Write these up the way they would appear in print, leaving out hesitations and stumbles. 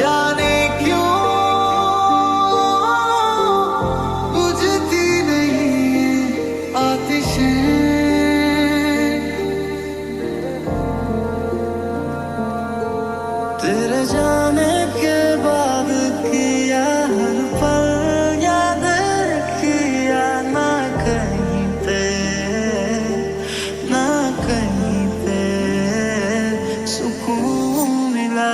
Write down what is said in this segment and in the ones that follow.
जाने क्यों बुझती नहीं आतिशें, तेरे जाने के बाद किया हर पल याद किया, ना कहीं पे ना कहीं पे सुकून मिला।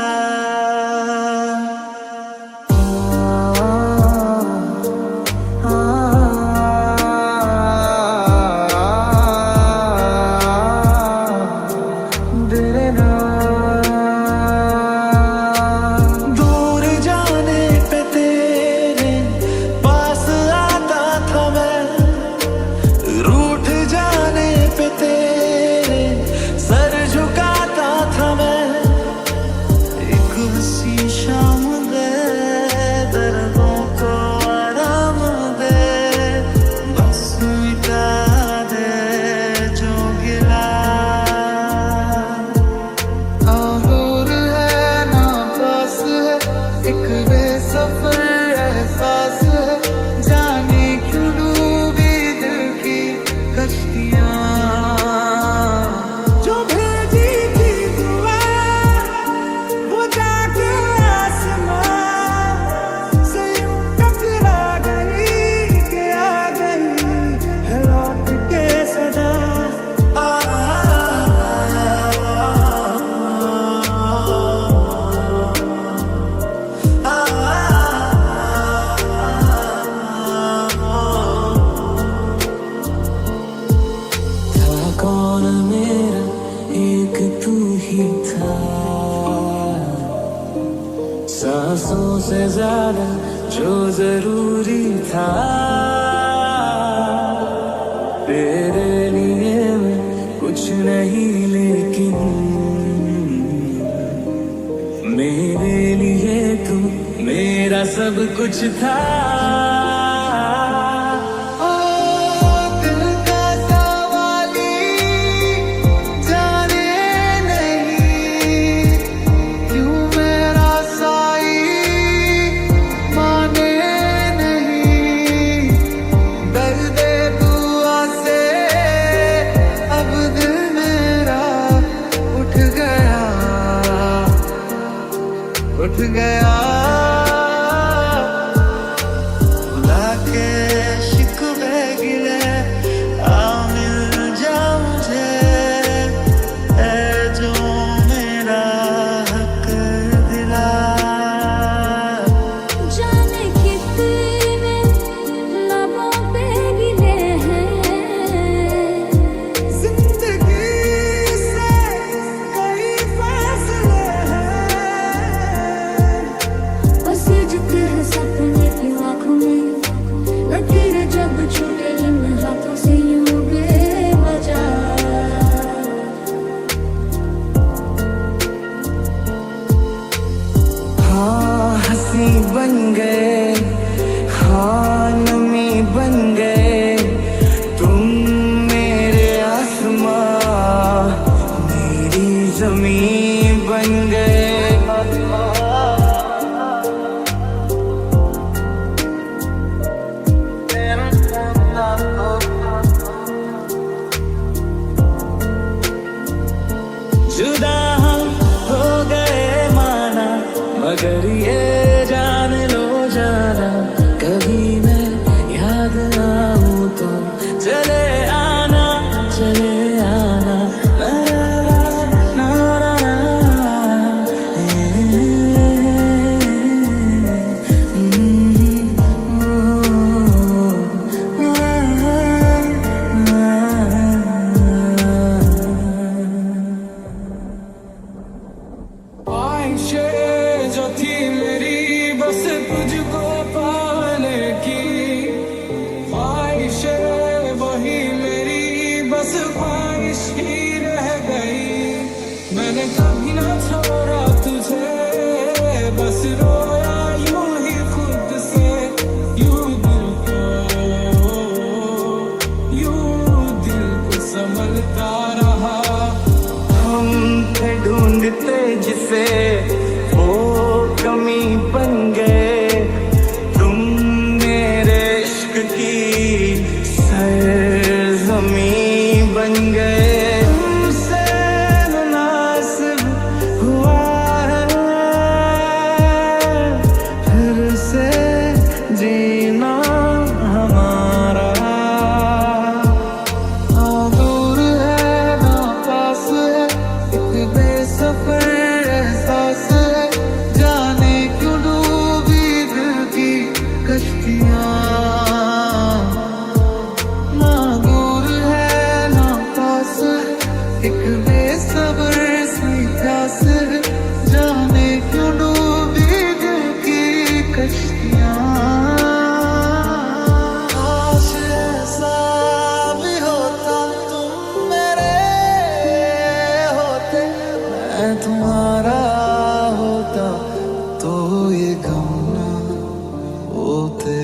सांसों से ज्यादा जो जरूरी था, तेरे लिए मैं कुछ नहीं लेकिन मेरे लिए तू मेरा सब कुछ था। उठ गया भुला के शिकवे गिले, आ मिल जा मुझे ऐ जो मेरा हक दिला। जाने कितने लबों पे गिले हैं, जिंदगी से कई फासले सजते हैं सपने की आँखों में, लकीरें जब छूटे इन हाथों से यूं बेवजह। हाँ हंसी बन गए, हाँ नमी बन गए, तुम मेरे आसमां मेरी ज़मीन बन गए। जुदा हम हो गए माना, मगर ये जान लो जाना, कभी मैं याद आऊं तो चले आना चले आना। ख्वाहिशें जो थी मेरी बस तुझको पाने की, ख्वाहिशें वही मेरी बस ख्वाहिश ही रह गई। मैंने कभी ना छोड़ा तुझे, बस रोया यूं ही खुद से, यूं दिल को संभलता रहा। हम थे ढूंढते जिसे वो कमी हमारा होता तो ये गम ना होते।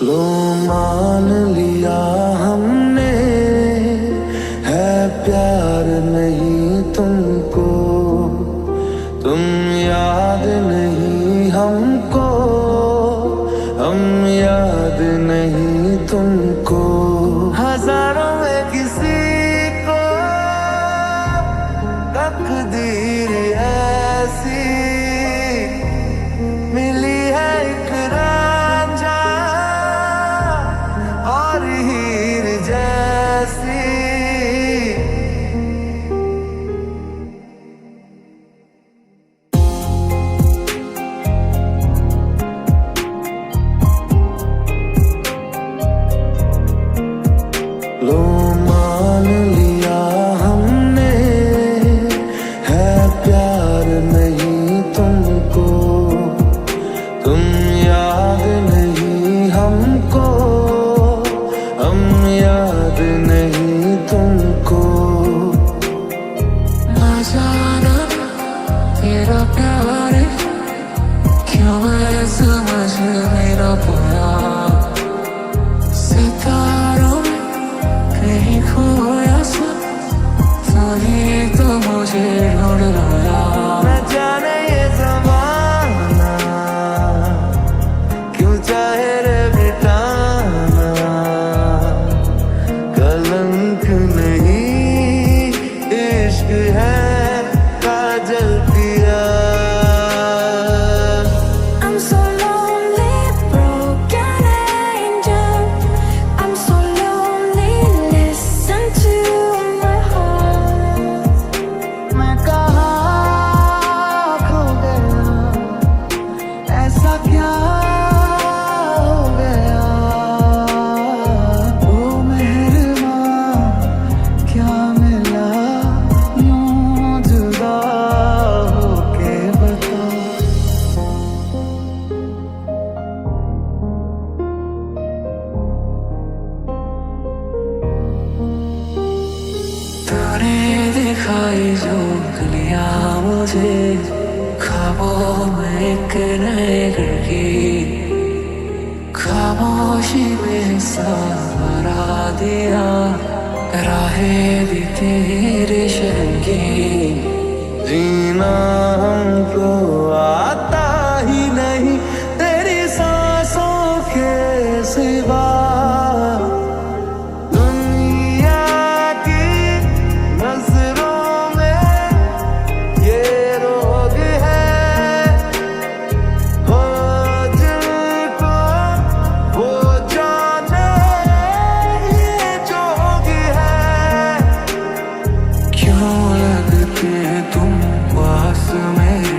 लो मान लिया हमने है प्यार नहीं तुमको, तुम याद नहीं हमको, हम याद नहीं तुमको। हजारों में किसी को तकदीर ऐसी मिली है एक रांझा और हीर जैसी। लो मान लिया हमने है प्यार नहीं तुमको, तुम याद नहीं हमको, हम याद नहीं तुमको। ना जाना तेरा प्यार क्यों मैं समझ नहीं पाया, सितारों में कहीं खोया सा तभी तो मुझे ढूंढ लाया। न जाने ये ज़माना क्यों चाहे रे मिटाना, कलंक नहीं इश्क है काजल पिया। I'm so lonely, broken angel. I'm so lonely, listen to my heart. मैं कहाँ खो गया, ऐसा क्या हो गया। ओ मेहरबान क्या मिला यूं जुदा होके बता। तूने दिखाई जो गलियां मुझे, ख्वाबों में एक नए घर की, खामोशी में सहारा दिया, राहें भी तेरे शहर की। जीना हमको आता ही नहीं तेरी सांसों के सिवा। दुनिया की नजरों में ये रोग है, हो जिनको वो जाने ये जोग है। क्यों लगते तुम पास मेरे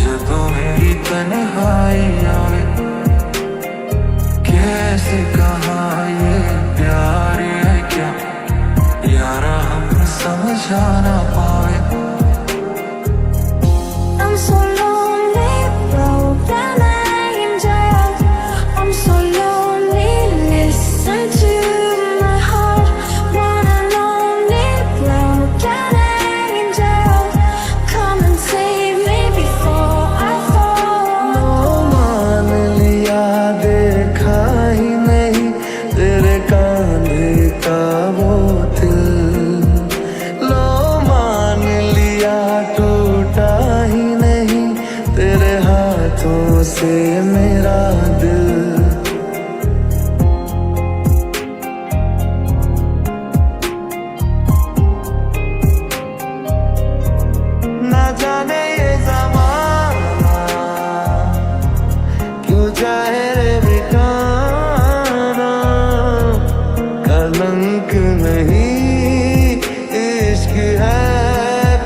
जब मेरी तन्हाई आवे, कैसे कहा ये प्यार है क्या यारा हम समझा ना पाए। I'm so lonely, broken angel. I'm so lonely, listen to my heart. One and only, broken angel. Come and save me before I fall. लो मान लिया देखा ही नहीं तेरे कांधे का वो दिल। लो मान लिया टूटा ही नहीं तेरे हाथों से मेरा दिल। ना जाने ये ज़माना क्यों चाहे रे मिटाना, कलंक नहीं इश्क है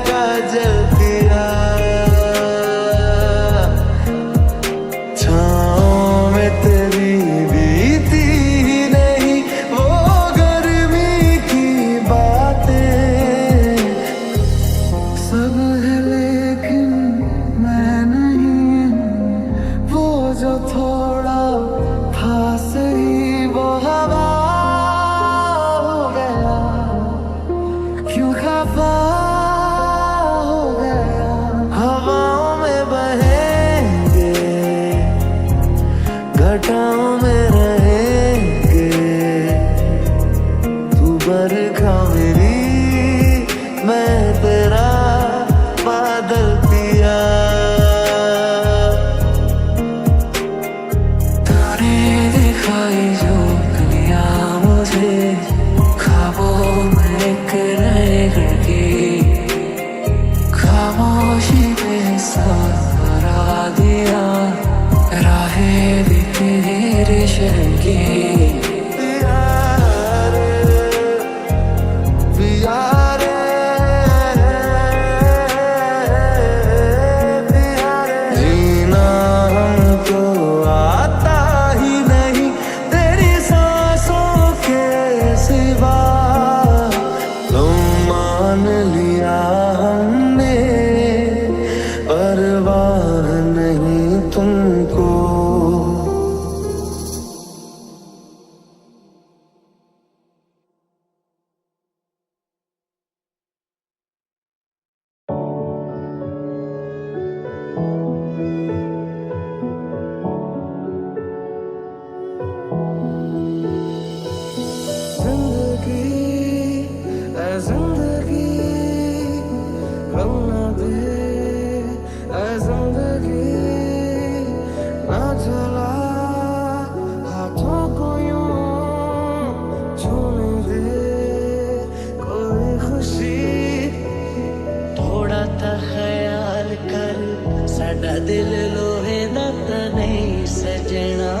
काजल पिया। छा क्यों खफा हो गया, हवाओं में बहेंगे, घटाओं में रहेंगे, तू बरखा मेरी, मैं तेरा बादल पिया। तूने दिखाई जो दुनिया मुझे, ख्वाबों में एक नए घर की, खामोशी में सहारा दिया, राहें भी तेरे शहर की। जीना हमको आता ही नहीं तेरी सांसों के सिवा, लो मान लिया हमने, परवाह नहीं तुमको। जिंदगी गम न दे, जिंदगी ना चला हाथों को यूं छूने दे, कोई खुशी थोड़ा ता ख्याल कर, साडा दिल लोहे दा ता नहीं सजना,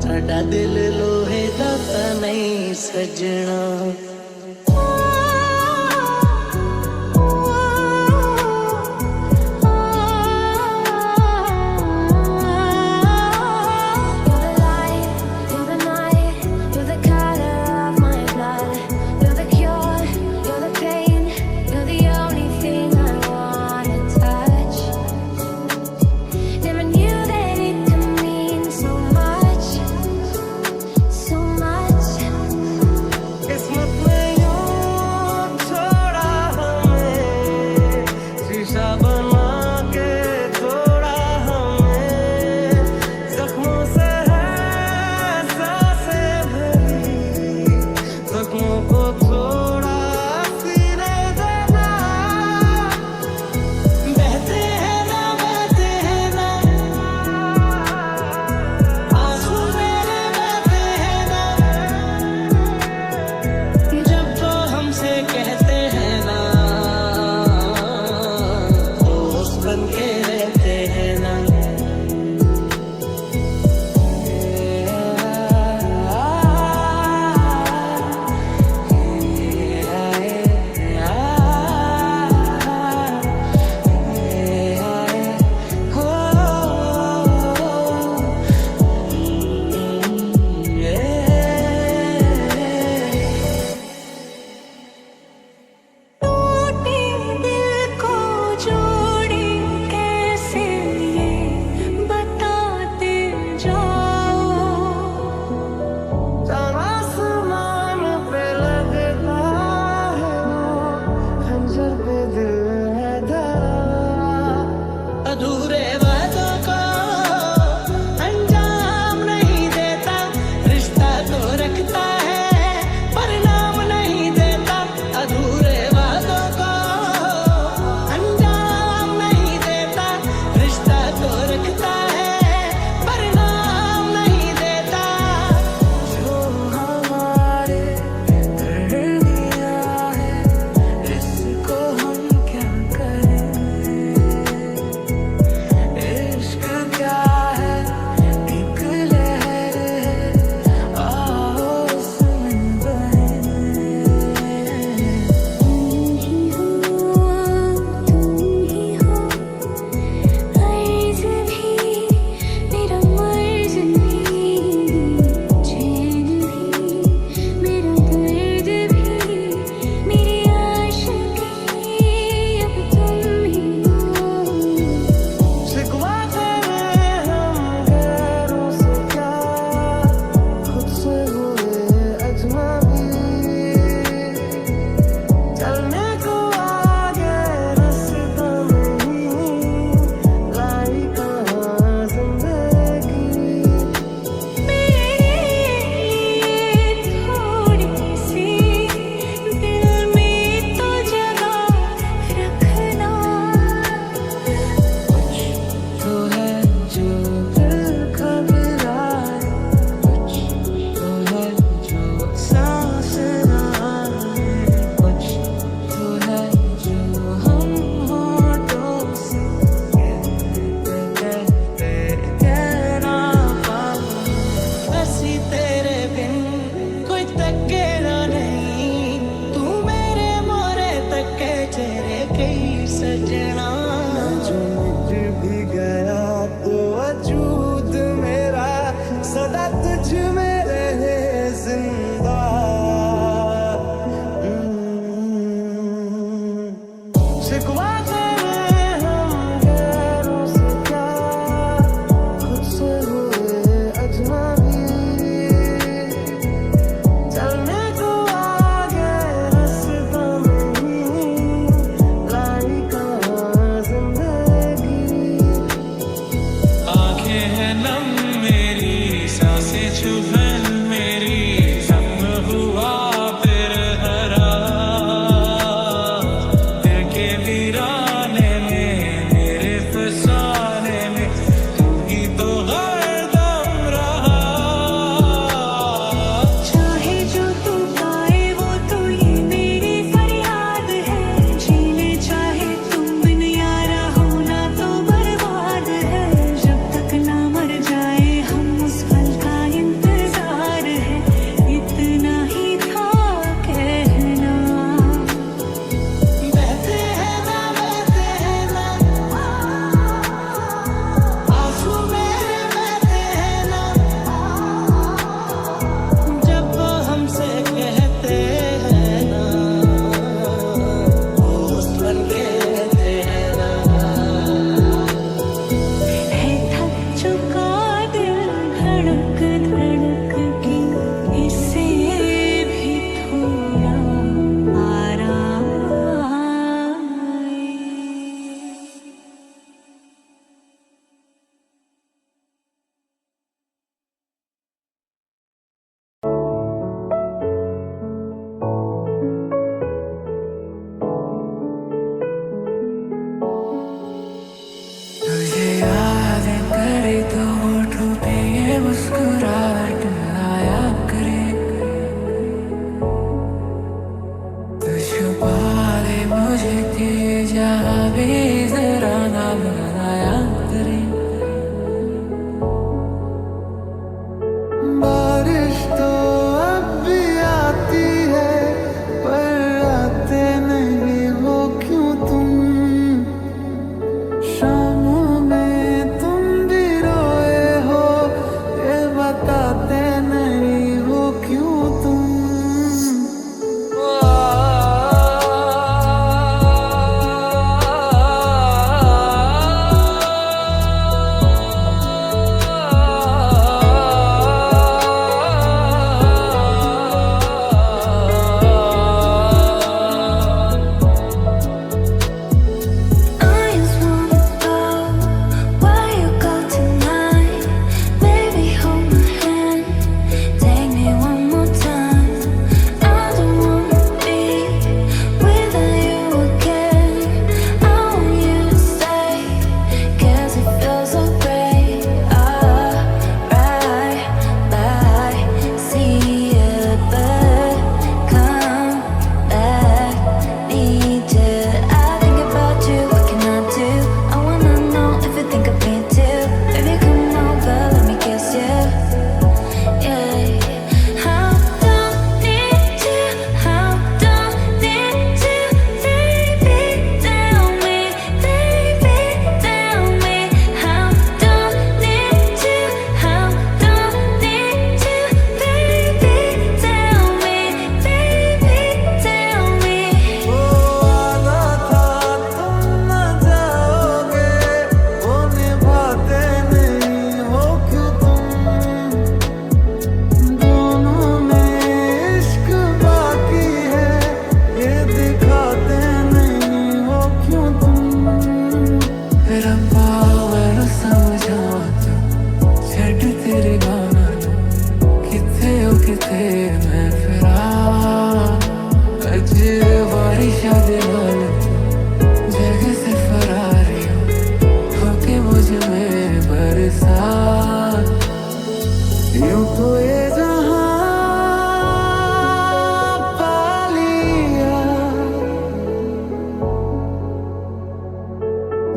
साडा दिल लोहे दा ता नहीं सजना। किस्मत शिकवा तेरे हम गैरों से क्या, खुद से हुए अजनबी। चलने को आगे रास्ता नहीं, लाई कहाँ जिंदगी। आंखें हैं नम मेरी, सांसें चुभन मेरी, जख्म हुआ फिर हरा। दिल के वीराने में, मेरे फसाने में, तू ही तो हरदम रहा। चाहे जो तू पाए वो तो ये मेरी फरियाद है, जीने चाहे तुम बिन यारा होना तो बर्बाद है। जब तक ना मर जाए हम उस पल का इंतजार है, इतना ही था कहना। बहते हैं ना आंसू मेरे बहते हैं ना, जब वो हमसे कहते हैं ना, दोस्त बन के रहते हैं ना। है थक चुका दिल धड़क धड़क के, इसे भी थोड़ा आराम आए। तुझे याद करे तो होठों पे ये मुस्कुराहट आया करे। तू छुपा ले मुझे कि जहाँ भी जरा नाम आया करे। बारिश तो अब भी आती है, पर आते नहीं हो क्यों तुम। शामों में तुम भी रोए हो, ये बताते नहीं हो क्यों तुम। I just wanna go where you go tonight. Baby, hold my hand, take me one more time. I don't wanna be without you again. I want you to stay, 'cause it feels so great. Right by, see you, but come back. Need you. I think about you, what can I do? I wanna know if you think of me too. Baby, come over, let me kiss you. Yeah. How don't need you, how don't need you, baby, tell me, baby, tell me. How don't need you, how don't need you, baby, tell me, baby, tell me. वो वादा था तुम न जाओगे, वो निभाते नहीं हो क्यों तुम। दोनों में इश्क बाकी है, ये दिखाते नहीं हो क्यों तुम। मेरा पावर समझावा तू, छड़ तेरे गाना तू, किथे हो किथे मैं फिरा। अज बारिशा दे नाल तू, जगह से फरारी होके मुझ में बरसा। यूं तो ये जहां पा लिया,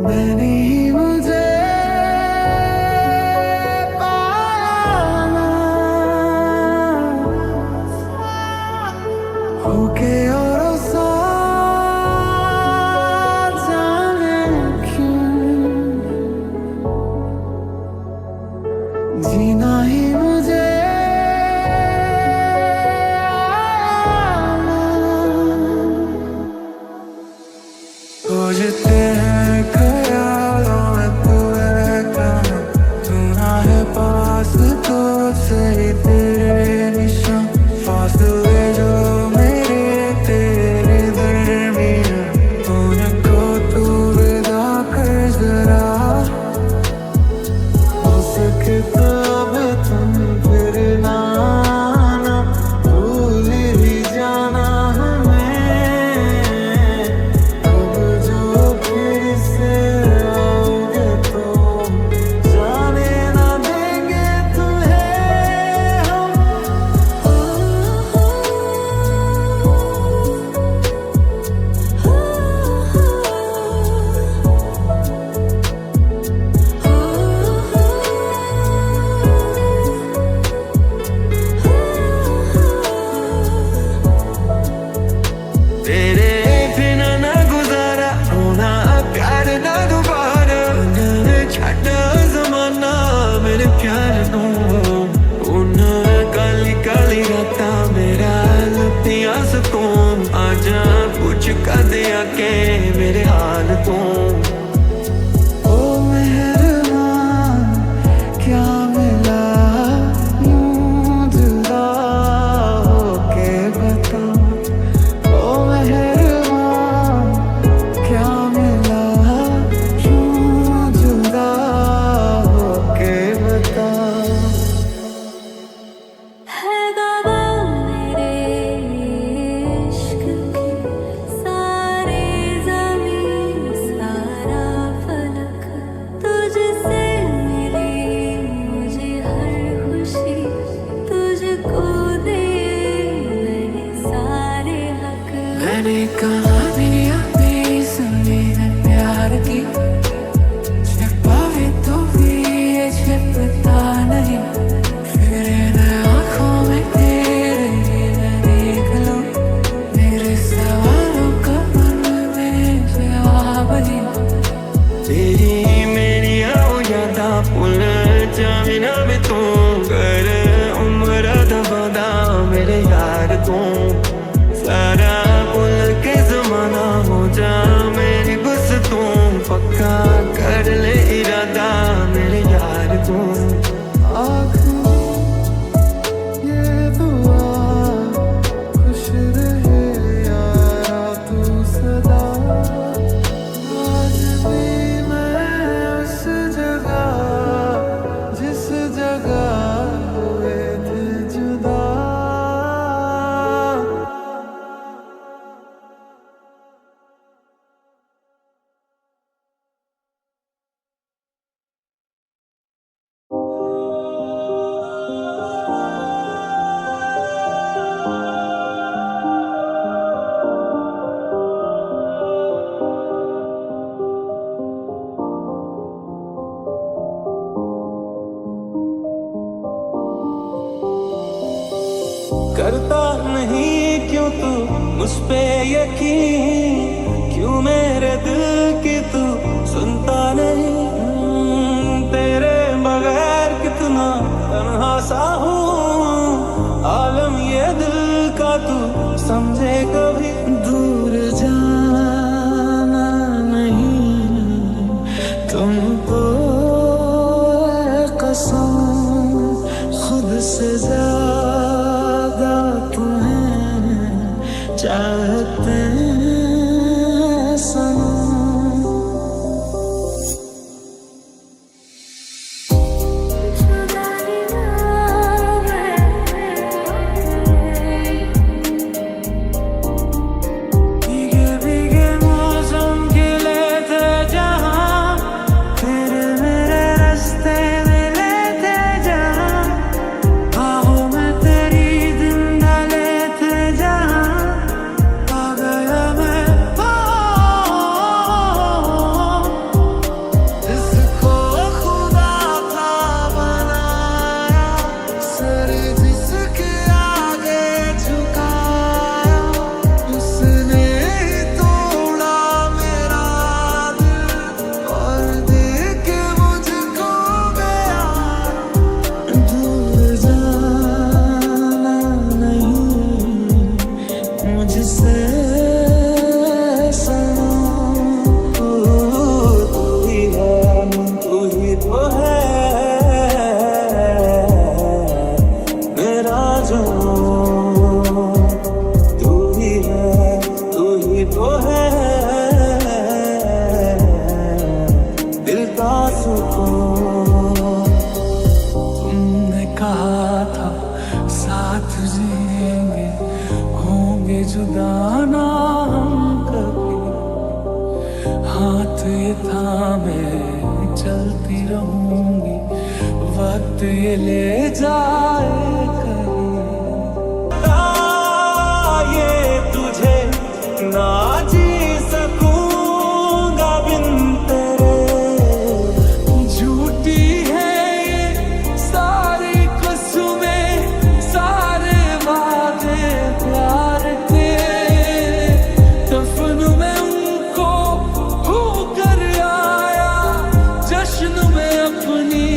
मैंने ही मुझे पाना। होके और सा कहानियां भी सुनी है प्यार की, छिपावे तो भी ये छिपता नहीं। फिर इन आँखों में तेरे ही मैं देख लूं, मेरे सवालों का मन में जवाब नहीं। तेरी मेरी यादा भुल जावे ना वे तू, कर उम्र दबदा मेरे यार तू। सारा भुल के जमाना हो जा मेरी बस तू, पक्का कर ले इरादा मेरे यार तू। आखिर ये दुआ खुश रहे यारा तू सदा। आज भी मैं उस जगह जिस जगह हुए थे जुदा। करता नहीं क्यों तू मुझ पे यकीन, क्यों मेरे दिल की तू सुनता नहीं। तेरे बगैर कितना तन्हा सा हूँ, आलम ये दिल का तू समझे कभी। दूर जाना नहीं तुमको कसम, खुद से ज्यादा तुम्हें चाहते हैं सनम। भीगे भीगे मौसम खिले थे जहाँ, तेरे मेरे रास्ते मिले थे जहाँ। बाहों में तेरी दिन डाले थे जहाँ, आ गया मैं जिसको खुदा था बनाया, सर जिसके आगे झुकाया, उसने ही तोड़ा मेरा दिल और देख के मुझको गया। दूर जाना नहीं मुझसे सनम। तू ही है, तू ही तो है मेरा जो। तू ही है, तू ही तो है दिल का सुकून। तुमने कहा था साथ जिएंगे, होंगे जुदा ना हम कभी। हाथ ये थामे चलती रहूंगी, वक्त ये ले जाए कहीं। ये तुझे ना जी सकूंगा बिन तेरे। झूठी है ये सारी कसमें, सारे वादे प्यार के। दफन में उनको होकर आया, जश्न में अपनी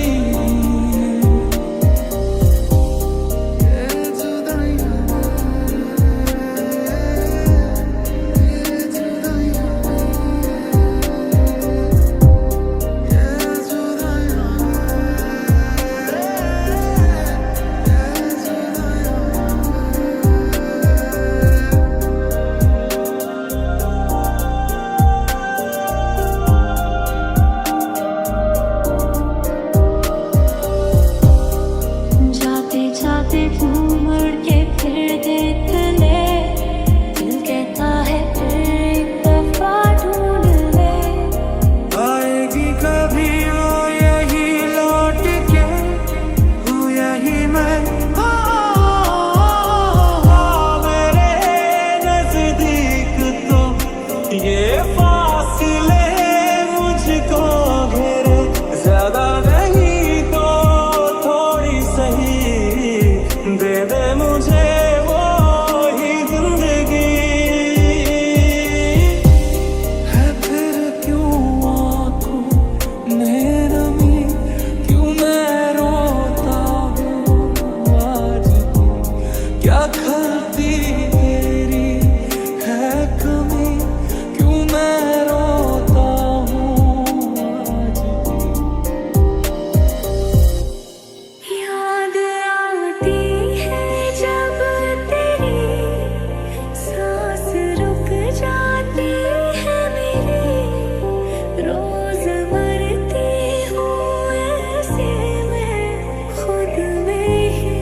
ये फासले मुझको घेरे, ज्यादा नहीं तो थोड़ी सही दे दे मुझे वो ही जिंदगी। है फिर क्यों आंखों में नमी, क्यों मैं रोता हूँ आज भी, क्या खलती तेरी है कमी, क्यों मैं रोता हूँ आज भी। याद आती है जब तेरी सांस रुक जाती है मेरी, रोज मरती हूँ ऐसे मैं खुद में ही।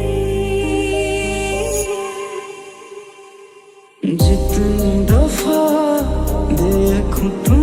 जितनी दफा देखूं तुम